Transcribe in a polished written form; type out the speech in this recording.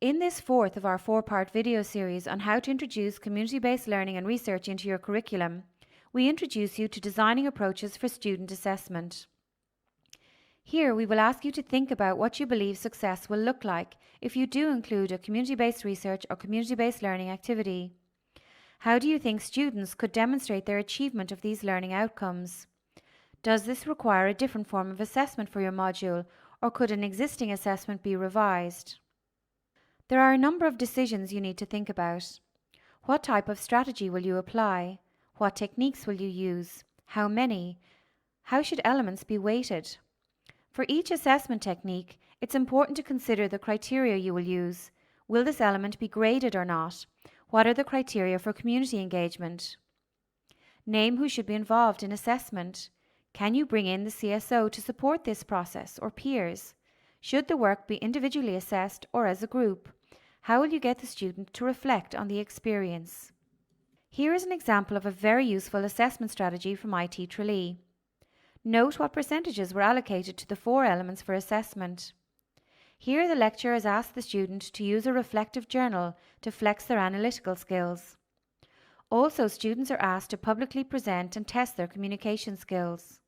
In this fourth of our four-part video series on how to introduce community-based learning and research into your curriculum, we introduce you to designing approaches for student assessment. Here we will ask you to think about what you believe success will look like if you do include a community-based research or community-based learning activity. How do you think students could demonstrate their achievement of these learning outcomes? Does this require a different form of assessment for your module, or could an existing assessment be revised? There are a number of decisions you need to think about. What type of strategy will you apply? What techniques will you use? How many? How should elements be weighted? For each assessment technique, it's important to consider the criteria you will use. Will this element be graded or not? What are the criteria for community engagement? Name who should be involved in assessment. Can you bring in the CSO to support this process or peers? Should the work be individually assessed or as a group? How will you get the student to reflect on the experience? Here is an example of a very useful assessment strategy from IT Tralee. Note what percentages were allocated to the 4 elements for assessment. Here the lecturer has asked the student to use a reflective journal to flex their analytical skills. Also, students are asked to publicly present and test their communication skills.